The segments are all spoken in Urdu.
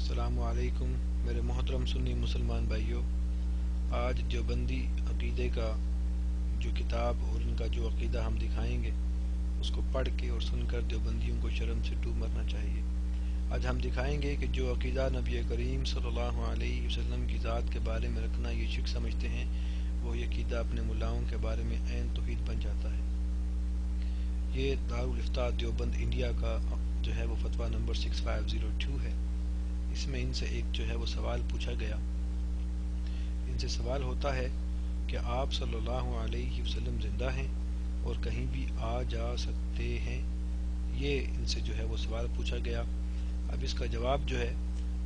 السلام علیکم میرے محترم سنی مسلمان بھائیوں. آج دیوبندی عقیدے کا جو کتاب اور ان کا جو عقیدہ ہم دکھائیں گے اس کو پڑھ کے اور سن کر دیوبندیوں کو شرم سے ڈوب مرنا چاہیے. آج ہم دکھائیں گے کہ جو عقیدہ نبی کریم صلی اللہ علیہ وسلم کی ذات کے بارے میں رکھنا یہ شرک سمجھتے ہیں، وہ یہ عقیدہ اپنے ملاؤں کے بارے میں عین توحید بن جاتا ہے. یہ دارالافتاء دیوبند انڈیا کا جو ہے وہ فتویٰ نمبر 6502 ہے. اس میں ان سے ایک جو ہے وہ سوال پوچھا گیا. ان سے سوال ہوتا ہے کہ آپ صلی اللہ علیہ وسلم زندہ ہیں اور کہیں بھی آ جا سکتے ہیں. یہ ان سے جو ہے وہ سوال پوچھا گیا. اب اس کا جواب جو ہے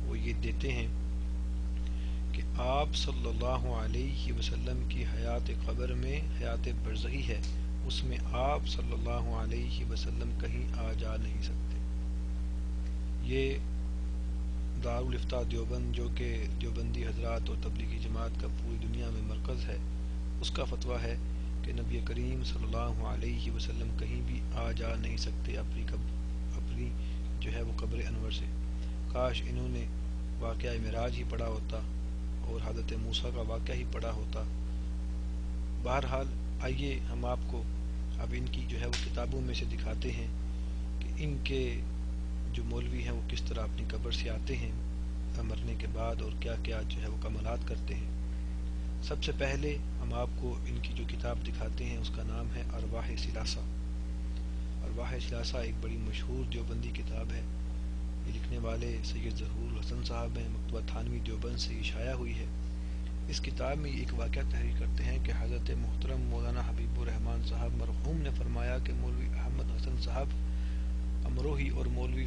وہ یہ دیتے ہیں کہ آپ صلی اللہ علیہ وسلم کی حیات قبر میں حیات برزخی ہے، اس میں آپ صلی اللہ علیہ وسلم کہیں آ جا نہیں سکتے. یہ دارالافتاء دیوبند جو کہ دیوبندی حضرات اور تبلیغی جماعت کا پوری دنیا میں مرکز ہے، اس کا فتویٰ ہے کہ نبی کریم صلی اللہ علیہ وسلم کہیں بھی آ جا نہیں سکتے اپنی جو ہے وہ قبر انور سے. کاش انہوں نے واقعہ معراج ہی پڑھا ہوتا اور حضرت موسیٰ کا واقعہ ہی پڑھا ہوتا. بہرحال آئیے ہم آپ کو اب ان کی جو ہے وہ کتابوں میں سے دکھاتے ہیں کہ ان کے جو مولوی ہیں وہ کس طرح اپنی قبر سے آتے ہیں مرنے کے بعد اور کیا کیا جو ہے وہ کمالات کرتے ہیں. سب سے پہلے ہم آپ کو ان کی جو کتاب دکھاتے ہیں اس کا نام ہے ارواح ثلاثہ. ارواح ثلاثہ ایک بڑی مشہور دیوبندی کتاب ہے. یہ لکھنے والے سید ظہور الحسن صاحب ہیں. مکتبہ تھانوی دیوبند سے یہ شائع ہوئی ہے. اس کتاب میں ایک واقعہ تحریر کرتے ہیں کہ حضرت محترم مولانا حبیب الرحمن صاحب مرحوم نے فرمایا کہ مولوی احمد حسن صاحب امروہی اور مولوی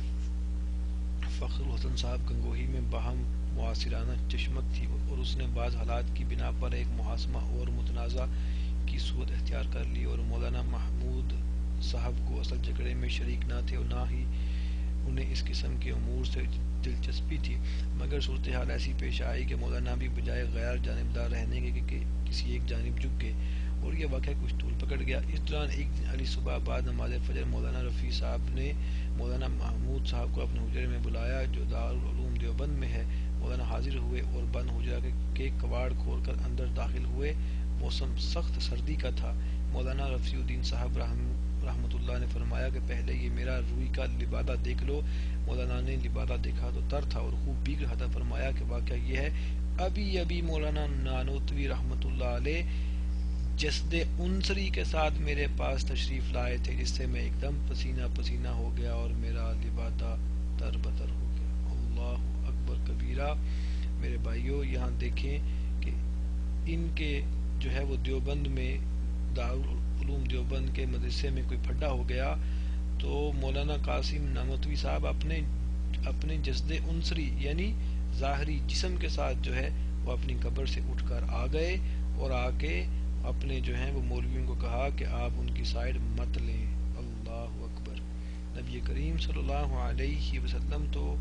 فخر الحسن صاحب گنگوہی میں باہم معاصرانہ چشمت تھی اور اس نے بعض حالات کی بنا پر ایک محاسمہ اور متنازع کی صورت اختیار کر لی اور مولانا محمود صاحب کو اصل جھگڑے میں شریک نہ تھے اور نہ ہی انہیں اس قسم کے امور سے دلچسپی تھی، مگر صورتحال ایسی پیش آئی کہ مولانا بھی بجائے غیر جانبدار رہنے کے کہ کسی ایک جانب جھک گئے اور یہ واقعہ کچھ طول پکڑ گیا. اس دوران ایک دن علی صبح بعد نماز فجر مولانا رفیع صاحب نے مولانا محمود صاحب کو اپنے حجرے میں بلایا جو دارالعلوم دیوبند میں ہے. مولانا حاضر ہوئے اور بند حجرہ کے کواڑ کھول کر اندر داخل ہوئے. موسم سخت سردی کا تھا. مولانا رفیع الدین صاحب رحمۃ اللہ نے فرمایا کہ پہلے یہ میرا روئی کا لبادہ دیکھ لو. مولانا نے لبادہ دیکھا تو تر تھا اور خوب بھیگ رہا تھا. فرمایا کہ واقعہ یہ ہے، ابھی مولانا نانوتوی رحمۃ اللہ علیہ جسد عنصری کے ساتھ میرے پاس تشریف لائے تھے، جس سے میں ایک دم پسینہ پسینہ ہو گیا اور میرا لبادہ تر بتر ہو گیا. اللہ اکبر کبیرہ. میرے بھائیوں یہاں دیکھیں کہ ان کے جو ہے وہ دیوبند میں دارالعلوم دیوبند کے مدرسے میں کوئی پھڈا ہو گیا تو مولانا قاسم نانوتوی صاحب اپنے جسد عنصری یعنی ظاہری جسم کے ساتھ جو ہے وہ اپنی قبر سے اٹھ کر آ گئے اور آ کے اپنے جو ہیں وہ مولویوں کو کہا کہ آپ ان کی سائیڈ مت لیں. اللہ اکبر. نبی کریم صلی اللہ علیہ وسلم تو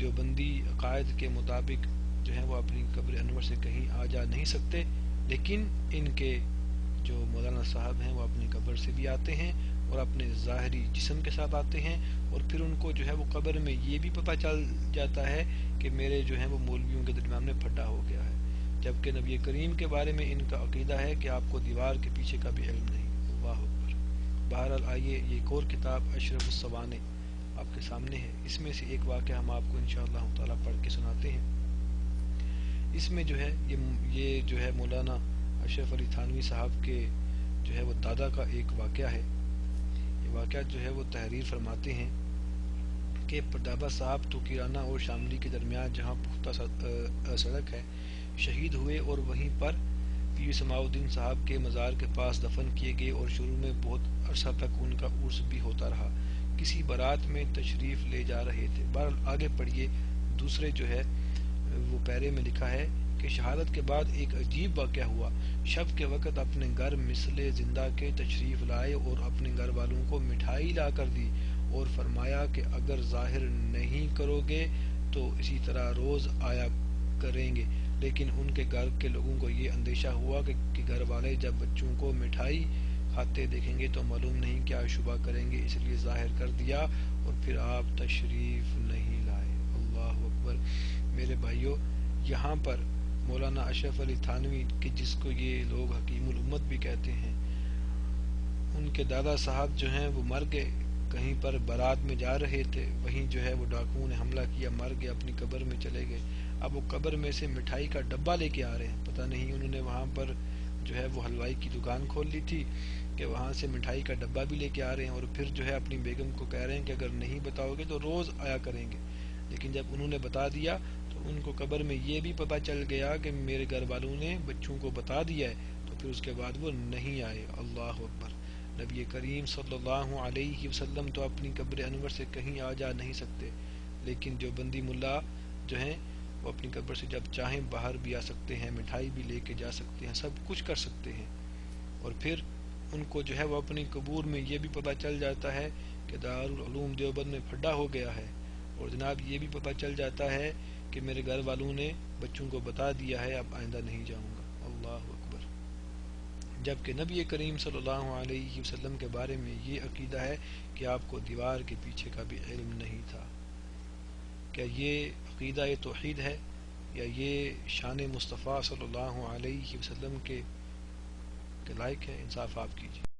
دیوبندی عقائد کے مطابق جو ہیں وہ اپنی قبر انور سے کہیں آ جا نہیں سکتے، لیکن ان کے جو مولانا صاحب ہیں وہ اپنی قبر سے بھی آتے ہیں اور اپنے ظاہری جسم کے ساتھ آتے ہیں اور پھر ان کو جو ہے وہ قبر میں یہ بھی پتہ چل جاتا ہے کہ میرے جو ہیں وہ مولویوں کے درمیان میں پھڈا ہو گیا ہے، جبکہ نبی کریم کے بارے میں ان کا عقیدہ ہے کہ آپ کو دیوار کے پیچھے کا بھی علم نہیں. اللہ اکبر. بہرحال آئیے یہ ایک اور کتاب اشرف السوانح آپ کے سامنے ہے. اس میں سے ایک واقعہ ہم آپ کو انشاءاللہ تعالیٰ پڑھ کے سناتے ہیں. اس میں جو ہے یہ جو ہے مولانا اشرف علی تھانوی صاحب کے جو ہے وہ دادا کا ایک واقعہ ہے. یہ واقعہ جو ہے وہ تحریر فرماتے ہیں کہ پردابا صاحب تو کیرانہ اور شاملی کے درمیان جہاں پختہ سڑک ہے شہید ہوئے اور وہیں پر پیر سماع الدین صاحب کے مزار کے پاس دفن کیے گئے اور شروع میں بہت عرصہ تک ان کا عرس بھی ہوتا رہا. کسی بارات میں تشریف لے جا رہے تھے. بہرحال آگے پڑھیے. دوسرے جو ہے وہ پیرے میں لکھا ہے کہ شہادت کے بعد ایک عجیب واقعہ ہوا. شب کے وقت اپنے گھر مثل زندہ کے تشریف لائے اور اپنے گھر والوں کو مٹھائی لا کر دی اور فرمایا کہ اگر ظاہر نہیں کرو گے تو اسی طرح روز آیا کریں گے. لیکن ان کے گھر کے لوگوں کو یہ اندیشہ ہوا کہ گھر والے جب بچوں کو مٹھائی کھاتے دیکھیں گے تو معلوم نہیں کیا شبہ کریں گے، اس لیے ظاہر کر دیا اور پھر آپ تشریف نہیں لائے. اللہ اکبر. میرے بھائیوں، یہاں پر مولانا اشرف علی تھانوی کہ جس کو یہ لوگ حکیم الامت بھی کہتے ہیں، ان کے دادا صاحب جو ہیں وہ مر گئے، کہیں پر بارات میں جا رہے تھے، وہیں جو ہے وہ ڈاکوؤں نے حملہ کیا، مر گئے، اپنی قبر میں چلے گئے۔ اب وہ قبر میں سے مٹھائی کا ڈبہ لے کے آ رہے ہیں، پتہ نہیں انہوں نے وہاں پر جو ہے وہ حلوائی کی دکان کھول لی تھی کہ وہاں سے مٹھائی کا ڈبہ بھی لے کے آ رہے ہیں، اور پھر جو ہے اپنی بیگم کو کہہ رہے ہیں کہ اگر نہیں بتاؤ گے تو روز آیا کریں گے۔ لیکن جب انہوں نے بتا دیا تو ان کو قبر میں یہ بھی پتہ چل گیا کہ میرے گھر والوں نے بچوں کو بتا دیا ہے، تو پھر اس کے بعد وہ نہیں آئے۔ اللہ اکبر۔ نبی کریم صلی اللہ علیہ وسلم تو اپنی قبر انور سے کہیں آ جا نہیں سکتے، لیکن جو بندی ملا جو ہیں وہ اپنی قبر سے جب چاہیں باہر بھی آ سکتے ہیں، مٹھائی بھی لے کے جا سکتے ہیں، سب کچھ کر سکتے ہیں۔ اور پھر ان کو جو ہے وہ اپنی قبور میں یہ بھی پتہ چل جاتا ہے کہ دارالعلوم دیوبند میں پھڈا ہو گیا ہے، اور جناب یہ بھی پتہ چل جاتا ہے کہ میرے گھر والوں نے بچوں کو بتا دیا ہے، اب آئندہ نہیں جاؤں گا۔ اللہ اکبر۔ جبکہ نبی کریم صلی اللہ علیہ وسلم کے بارے میں یہ عقیدہ ہے کہ آپ کو دیوار کے پیچھے کا بھی علم نہیں تھا۔ کیا یہ عقیدہ توحید ہے یا یہ شان مصطفیٰ صلی اللہ علیہ وسلم کے لائق ہے؟ انصاف آپ کیجیے۔